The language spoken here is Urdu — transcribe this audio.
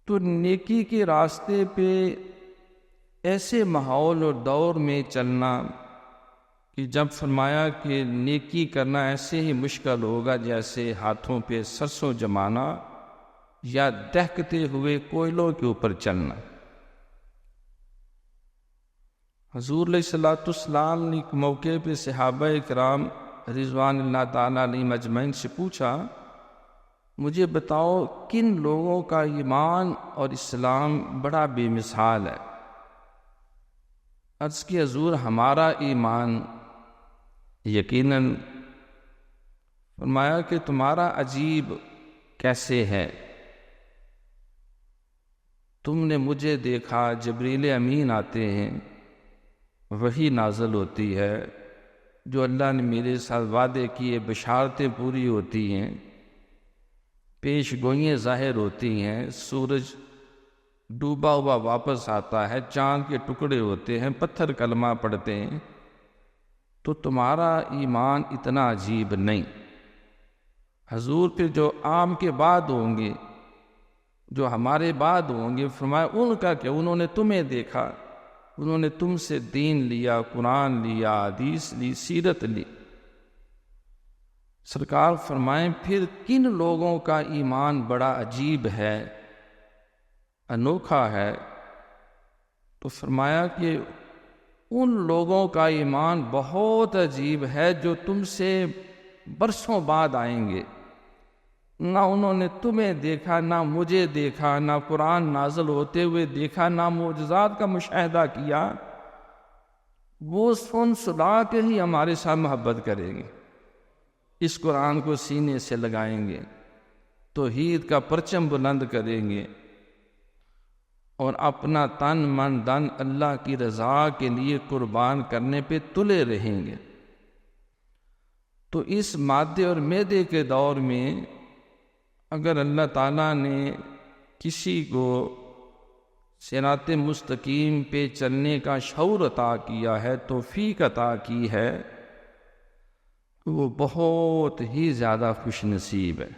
تو نیکی کے راستے پہ ایسے ماحول اور دور میں چلنا کہ جب فرمایا کہ نیکی کرنا ایسے ہی مشکل ہوگا جیسے ہاتھوں پہ سرسوں جمانا یا دہکتے ہوئے کوئلوں کے اوپر چلنا۔ حضور علیہ الصلوۃ والسلام نے ایک موقع پہ صحابہ کرام رضوان اللہ تعالیٰ علیہم اجمعین سے پوچھا، مجھے بتاؤ کن لوگوں کا ایمان اور اسلام بڑا بے مثال ہے؟ عرض کی حضور ہمارا ایمان یقیناً۔ فرمایا کہ تمہارا عجیب کیسے ہے؟ تم نے مجھے دیکھا، جبریل امین آتے ہیں، وحی نازل ہوتی ہے، جو اللہ نے میرے ساتھ وعدے کیے بشارتیں پوری ہوتی ہیں، پیش گوئیاں ظاہر ہوتی ہیں، سورج ڈوبا ہوا واپس آتا ہے، چاند کے ٹکڑے ہوتے ہیں، پتھر کلمہ پڑھتے ہیں، تو تمہارا ایمان اتنا عجیب نہیں۔ حضور پھر جو عام کے بعد ہوں گے، جو ہمارے بعد ہوں گے، فرمایا ان کا کہ انہوں نے تمہیں دیکھا، انہوں نے تم سے دین لیا، قرآن لیا، حدیث لی، سیرت لی۔ سرکار فرمائیں پھر کن لوگوں کا ایمان بڑا عجیب ہے، انوکھا ہے؟ تو فرمایا کہ ان لوگوں کا ایمان بہت عجیب ہے جو تم سے برسوں بعد آئیں گے، نہ انہوں نے تمہیں دیکھا، نہ مجھے دیکھا، نہ قرآن نازل ہوتے ہوئے دیکھا، نہ معجزات کا مشاہدہ کیا، وہ سن سنا کے ہی ہمارے ساتھ محبت کریں گے، اس قرآن کو سینے سے لگائیں گے، توحید کا پرچم بلند کریں گے، اور اپنا تن من دن اللہ کی رضا کے لیے قربان کرنے پہ تلے رہیں گے۔ تو اس مادے اور معدے کے دور میں اگر اللہ تعالیٰ نے کسی کو صراط مستقیم پہ چلنے کا شعور عطا کیا ہے، توفیق عطا کی ہے، تو وہ بہت ہی زیادہ خوش نصیب ہے۔